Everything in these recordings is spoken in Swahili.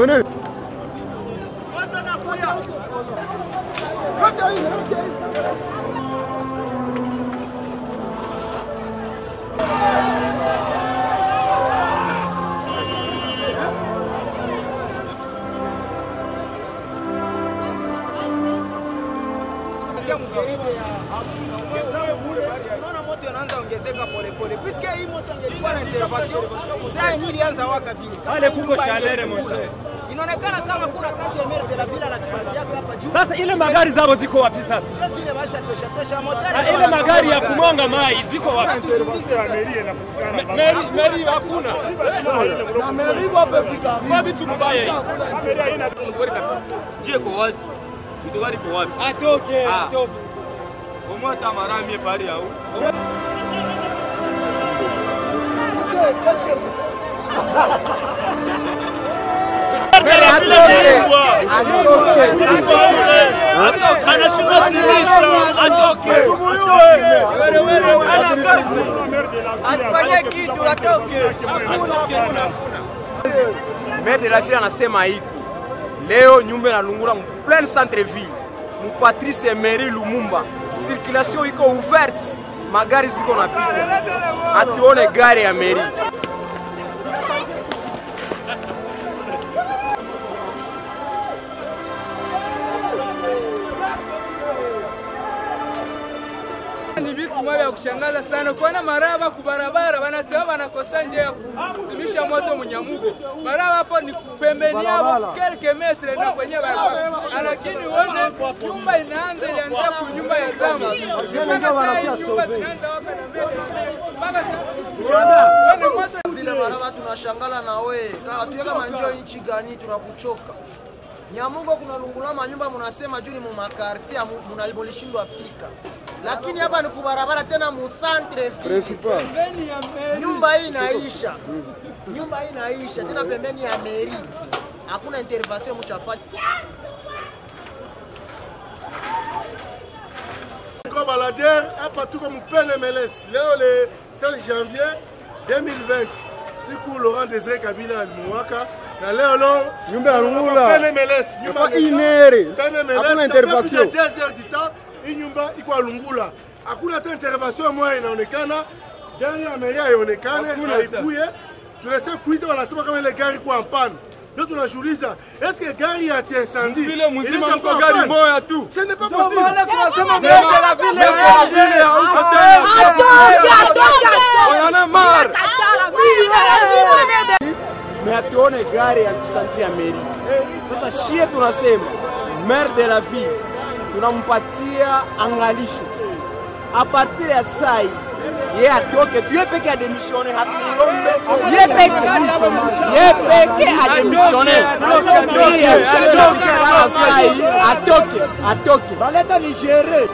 Bonne. Inaonekana kama kuna kazi ya maire de la ville anatufanyia hapa juu. Sasa ile magari zao ziko wapi sasa? Zile basha tosha motori. Ile magari ya kumwanga mai ziko wapi? Meri hakuna. Na meri wapi fika? Kwa vitu mbaya hii. Je, kwa wazi. Vitu gani kwa wapi? Atoke. Kwa Tamara mie pari au. Maire de la ville anasema iko leo nyumba inalungula mu plein centre ville mu Patrice Emery Lumumba, circulation iko ouverte, magari ziko napita, atuone gari ya mairie. Ni vitu vya kushangaza sana kuona maraba kubarabara wanasema wanakosa njia ya kuzimisha moto Munyamugo. Maraba hapo ni pembeni yao quelques metres na kwenye barabara. Lakini uone nyumba inaanza kwa nyumba ya zamu. Nyumba inaanza waka na mbele. Mpaka moto vile maraba tunashangala na wewe. Kama njoo nchi gani tunakuchoka. Nyamugo kuna lungula manyumba munasema juu ni mu makartia munalishindwa fika. Lakini hapa ni kubarabara tena mu centre principal. Nyumba hii inaisha. Nyumba hii inaisha tena pembeni ya mairie. Hakuna intervention mshafanya. Comme baladeur, hapa tuko mpene MLS. Leo le 16 janvier 2020. Siku Laurent Désiré Kabila Mwaka. Na leo no Nyumba ya Lungula. Pene MLS. Nyumba inere. Pene MLS. Hakuna intervention. 2 heures du temps. Hii nyumba iko Lungula. Hakuna hata intervention moja inaonekana. Gari ya mairie haionekane, haikuye. Tunasema kuita wanasema kama ile gari kwa mpana. Ndio tunajiuliza, est-ce que gari ya incendie? Vile mzima mko gari moja tu. Ce n'est pas possible. Tunasema vile la ville hauko tena. On en a marre. Mais atuone gari ya incendie ya mairie. Sasa shie tunasema maire de la ville tunampatia angalisho. A partir ya sai ye atoke tu peke a démissionner hatumilombe ye peke a démissionner atoke baleta ni gérer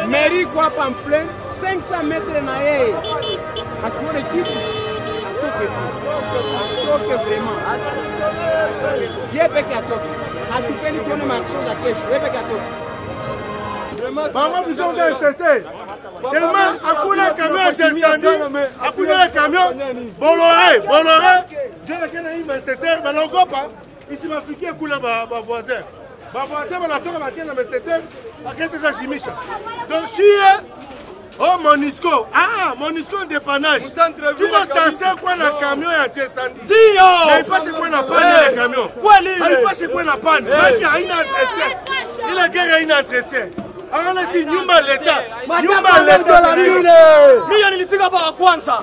mairie kwa hapa en plein 500 mètres na yeye atuone kitu atoke vraiment ye peke atoke atupeni tuone maaction za kesho ye peke atoke. Maman, vous avez incertain. Tellement, hakuna camion d'incendie, hakuna camion. Bolloré. Je ne connais pas incertain, mais l'ongopa, ici m'afriquer kula ba voisin. Ba voisin banatoka bakena incertain, bakete za chimisha. Donc chie oh Monisco. Ah, Monisco dépannage. Tu vas censé quoi na camion ya incendie. Tio. Mais pas chez quoi na panne le camion. Kweli. Pas chez quoi na panne. Baki haina entretien. Ile gari haina entretien. Angalia si nyumba leta. Nyumba leta. Mimi nilifika hapa wa kwanza.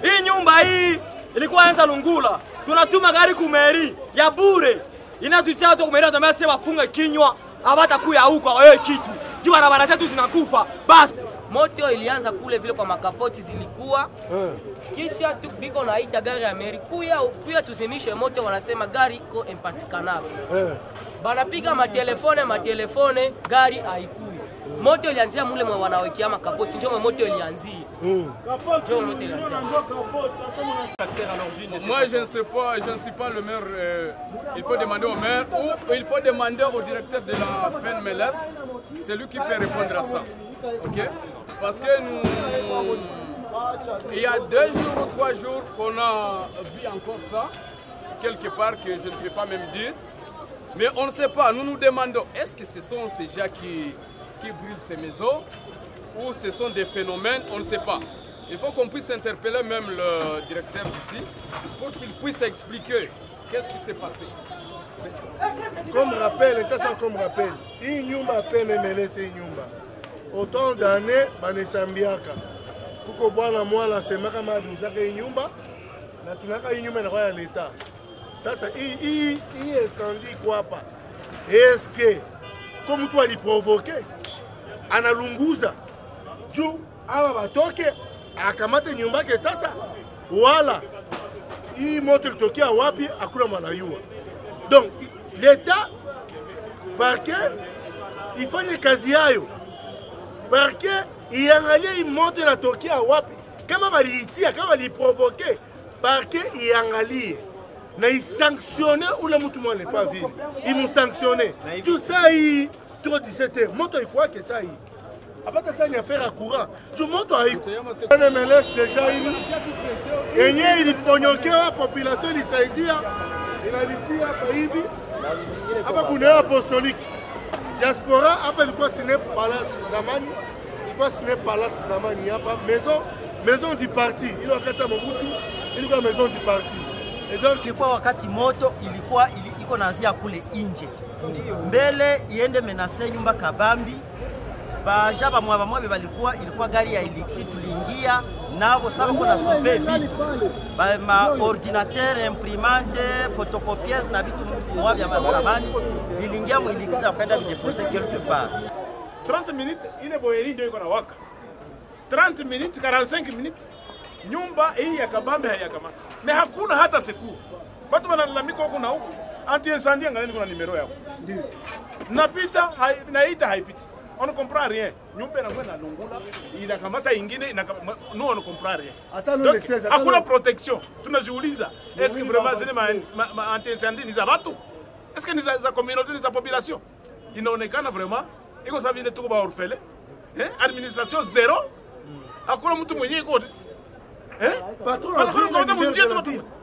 Hii nyumba hii ilikuwa anza Lungula. Tunatuma gari kumeri ya bure. Inatutia watu kumeri tunamwambia sema wafunge kinywa, hawatakuya huko wewe kitu. Juu barabara zetu zinakufa. Basi moto ilianza kule vile kwa makapoti zilikuwa. Kisha tu biko naita gari ya meri kuya tuzimishe moto, wanasema gari iko impatikanable. Banapiga matelefone gari haikui. Moto ilianzia mule mwa wanawekea makapoti, ndio moto ilianzia. Ndio moto ilianzia. Moi je ne suis pas le maire, il faut demander au maire ou il faut demander au directeur de la PNMLS, c'est lui qui peut répondre à ça. OK? Parce que il y a 2 jours ou 3 jours qu'on a vu encore ça. quelque part que je ne peux pas même dire. Mais on ne sait pas, nous nous demandons, est-ce que ce sont ces gens qui brûlent ces maisons ou ce sont des phénomènes, on ne sait pas. Il faut qu'on puisse interpeller même le directeur d'ici pour qu'il puisse expliquer qu'est-ce qui s'est passé. Comme rappel, comme rappel, il y a un peine MLC autant d'années, Banesambiaka. Pour que moi, la semaine, je vais nyumba, na tunaka nyumba na kwa l'État. Sasa hii incendie quoi pas? Est-ce que comme toi li provoquer analunguza juu aba batoke akamate nyumba ke sasa wala hii moto litokea wapi akuna manayua. Donc l'État parke ifanye kazi yayo parke iangalie hii moto inatokea wapi, kama baliitia kama liprovoke parke iangalie na isanctionne ule mtu mwana fa vile imusanctionne tu sai trop 17h moto ikwa ke sai apata ça ni affaire à courant tu moto haiko na MLS déjà hivi yenye iliponyokewa population ilisaidia inalitia hapa hivi hapa kuna apostolique diaspora hapa ilikuwa sine palace zamani ilikuwa sine palace zamani hapa maison du parti ile wakati ya Mobutu ilikuwa maison du parti. Et donc ilikuwa wakati moto ilikuwa iko naanzia kule nje mbele iende menase nyumba kabambi bajaba mwa ilikuwa gari ya Elixir tuliingia nabo saba kuna sauver vitu ma ordinateur imprimante photocopieuse na vitu mwa vya masabani iliingia mu Elixir akaenda videposer quelque part 30 minutes ile boyeri ndio iko na waka 30 minutes 45 minutes nyumba hii ya kabambe hayakamata na hakuna hata siku watu wanalalamika huko na huko anti incendie ngani kuna numero yao ndio napita naita haipiti on ne comprend rien nyumba inakuwa na lungula inakamata ingine no on comprend rien donc hakuna protection tunajiuliza est-ce que vraiment zile ma anti incendie ni za watu est-ce que ni za communauté ni za population inaonekana vraiment iko sawa vile tuko ba orfele administration zero hakuna mtu mwenyewe iko patron,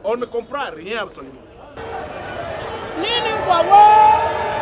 on ne comprend rien absolument. Nini kwa wewe?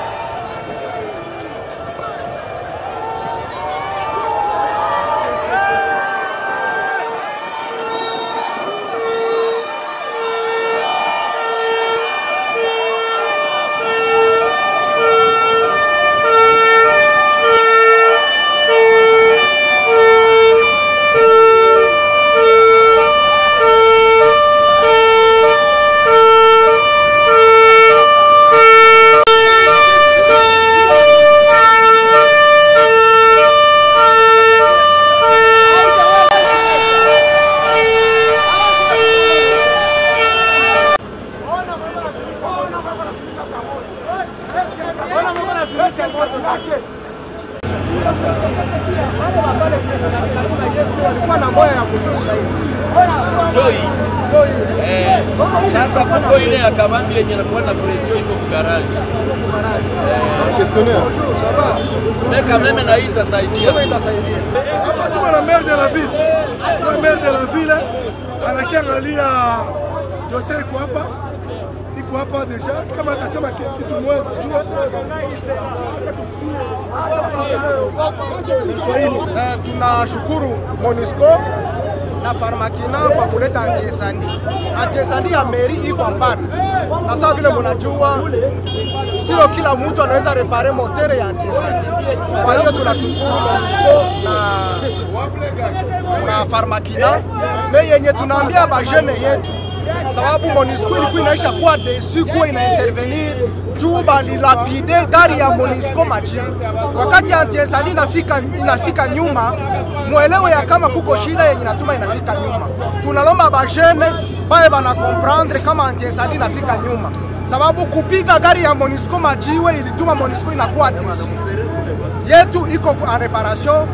Sasa kuko ile ya kabambi yenye inakuwa na pression iko kugarage. Mais quand même na itasaidia. Hapa tuko na maire de la ville. Le maire de la ville anakiangalia dossier iko hapa. Iko hapa deja kama atasema kitu moja tunashukuru MONUSCO na Farmakina kwa kuleta anti-incendie ya meri iko mbana. Na sawa vile mnajua sio kila mtu anaweza repare motere ya anti-incendie. Kwa hiyo tunashukuru MONUSCO na Farmakina yenye tunaambia bajene yetu sababu MONUSCO ilikuwa inaisha kuwa desu kuwa inaintervenir juu balilapide gari ya MONUSCO maji. Wakati anti-incendie inafika nyuma, muelewe ya kama kuko shida yenye natuma inafika nyuma. Tunalomba bajene bae bana comprendre kama anti-incendie inafika nyuma. Sababu kupiga gari ya MONUSCO majiwe ilituma MONUSCO inakuwa desu. Yetu iko en reparation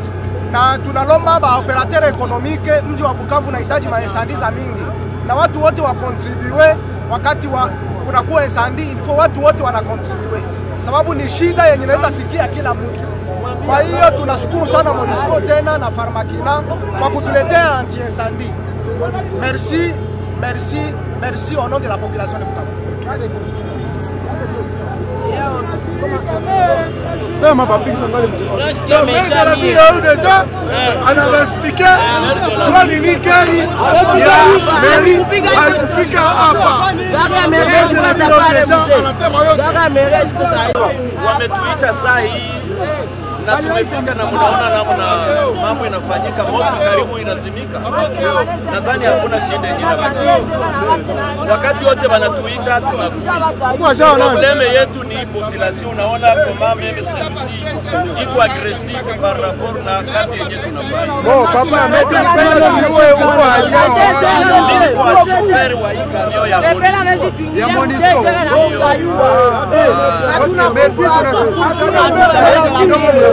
na tunalomba ba operateur économique mji wa Bukavu unahitaji maincendie za mingi. Na watu wote wa contribue wakati kuna kuwa incendie ilifo watu wote wana contribue sababu ni shida yenye inaweza fikia kila mtu. Kwa hiyo tunashukuru sana MONUSCO tena na Farmakina kwa kutuletea anti-incendie. Merci au nom de la population de Bukavu. Sema papi sangali mtu. Maire la ville a eu déjà on avait expliqué toi ni gari ya mairie alifika hapa. Wametuita saa hii na tumefika na mnaona namna mambo inafanyika, moto karibu inazimika. Nadhani hakuna shida nyingine. Wakati wote wanatuita probleme yetu ni population. Unaona kama mimi sisi iko aggressive par rapport na kazi yenyewe tunafanya. Papa ametipenda niwe huko Mimi kwa chauffeur wa hii kamio ya Monisco. Hatuna merci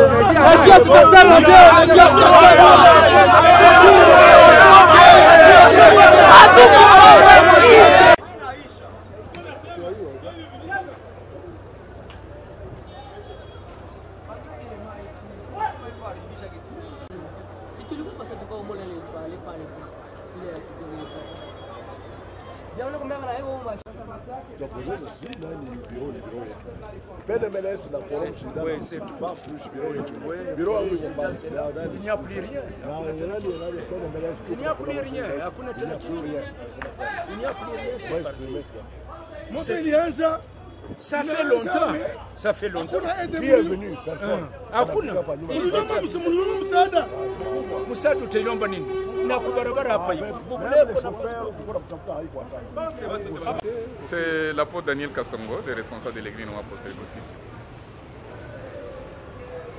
Il n'y a plus rien. Il n'y a plus rien. Il n'y a plus rien. C'est parti. Ça fait longtemps. Ça fait longtemps. Bienvenue. Hakuna. Msaada utaiomba nini? Na kubarabara hapa hivi. C'est l'apôtre Daniel Kassongo, le responsable de l'église noire pour aussi.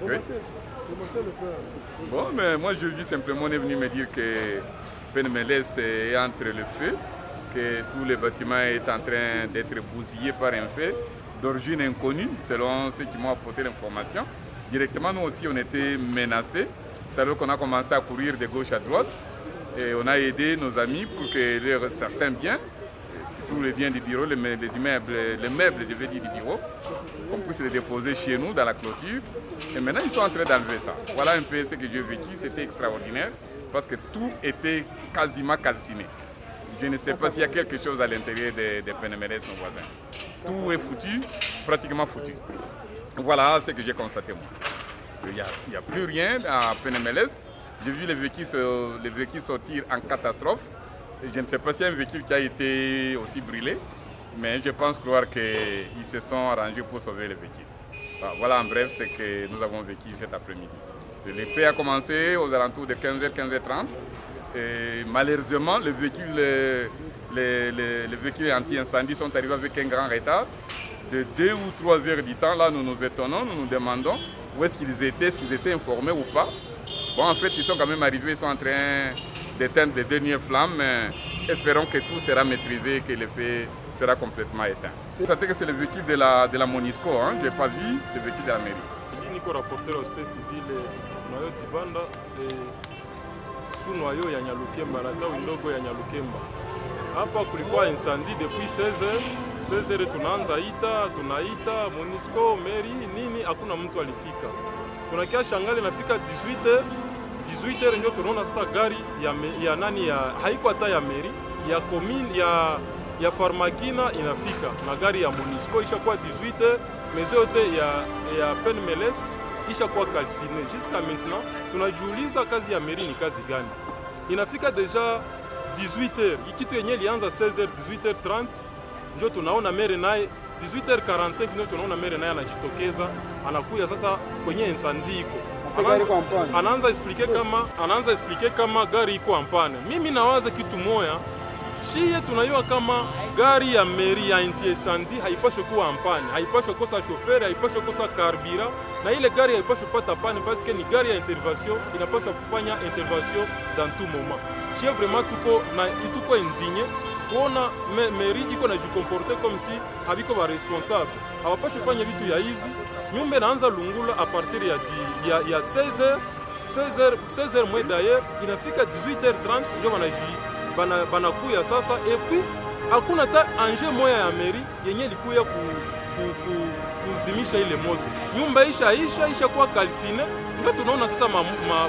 Oui. Bon, mais moi je vis simplement, on est venu me dire que Penmelès est entre le feu, que tous les bâtiments est en train d'être bousillés par un feu d'origine inconnue, selon ceux qui m'ont apporté l'information. Directement, nous aussi, on était menacés. C'est-à-dire qu'on a commencé à courir de gauche à droite et on a aidé nos amis pour que certains biens, surtout les biens du bureau, les meubles, je veux dire, du bureau, qu'on puisse les déposer chez nous dans la clôture. Et maintenant, ils sont en train d'enlever ça. Voilà un peu ce que j'ai vécu. C'était extraordinaire parce que tout était quasiment calciné. Je ne sais pas s'il y a quelque chose à l'intérieur des Penmelès, nos voisins. Tout est foutu, pratiquement foutu. Voilà ce que j'ai constaté moi. Il n'y a plus rien à Penmelès. J'ai vu les véhicules sortir en catastrophe. Et je ne sais pas s'il y a un véhicule qui a été aussi brûlé, mais je pense croire qu'ils se sont arrangés pour sauver les véhicules. Voilà en bref ce que nous avons vécu cet après-midi. Le fait a commencé aux alentours de 15h, 15h30. Et malheureusement, les véhicules anti-incendie sont arrivés avec un grand retard. De 2 ou 3 heures du temps, là nous nous étonnons, nous nous demandons où est-ce qu'ils étaient informés ou pas. Bon, en fait, ils sont quand même arrivés, ils sont en train d'éteindre les dernières flammes, mais espérons que tout sera maîtrisé et que le feu sera complètement éteint. C'est-à-dire que c'est le véhicule de la Monisco, hein? Je n'ai pas vu le véhicule de la mairie. Je suis rapporteur au société civile Noyo Tibanda sous Noyo ya Nyalukemba na tawi ndogo ya Nyalukemba. Hapa kulikuwa incendie depuis 16h tunaita Monisco, mairie nini, hakuna mtu alifika. Tunakia shangali nafika 18h ndio tunaona sasa gari ya nani ya haiko hata ya mairie ya commune ya Farmakina inafika na gari ya Monisco ishakuwa 18h, mais yote ya Penmelès ishakuwa calciné. Jusqu'à maintenant tunajiuliza kazi ya mairie ni kazi gani? Inafika deja 18h, ikitu yenye ilianza 16h 18h30 ndio tunaona maire naye 18h45 ndio tunaona maire naye anajitokeza, anakuya sasa kwenye incendie iko. Anaanza explique kama gari iko ampane. Mimi nawaza kitu moya, shie tunayua kama gari ya mairie ya anti-incendie haipaswi kuwa ampane, haipaswi kosa chauffeur, haipaswi kosa carburant, na ile gari haipaswi pata pane parce que ni gari ya intervention, inapaswa kufanya intervention dans tout moment. Shie vraiment tuko indigné kuona mairie iko na jikomporte comme si habiko ba responsable. Hawapaswi fanya vitu ya hivi. Nyumba inaanza lungula a partir ya 16h moins d'ailleurs, inafika 18h30 ndio banakuya sasa, et puis hakuna ta enjeu moya ya mairie yenye ilikuya kuzimisha ile moto. Nyumba isha kuwa calciné, ndio tunaona sasa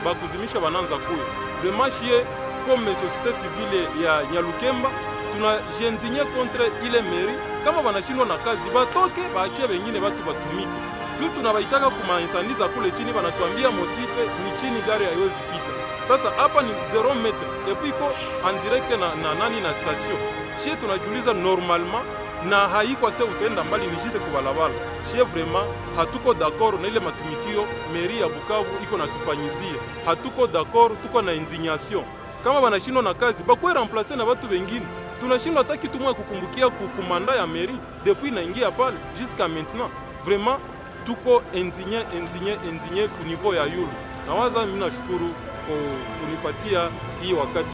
bakuzimisha bananza kuya. Vraiment chie comme société civile ya Nyalukemba tunajendigne contre ile mairie kama wanashindwa na kazi batoke baachie wengine watu batumike. Juu tunabaitaka kuma insandi za kule chini, banatuambia motife ni chini, gari haiwezi pita. Sasa hapa ni 0 metre depuis iko en direct na station. Shie tunajiuliza normalement na haiko se utenda mbali ni juste kubalabala. Shie vraiment hatuko d'accord na ile matumikio mairie ya Bukavu iko natufanyizia. Hatuko d'accord, tuko na indignation. Kama banashindwa na kazi bakwe remplacer na watu wengine. Tunashindwa hata kitu moja kukumbukia kukumanda ya mairie depuis naingia pale jusqu'à maintenant. Vraiment tuko indigné ku niveau ya yulu. Nawaza mimi nashukuru kunipatia hii wakati.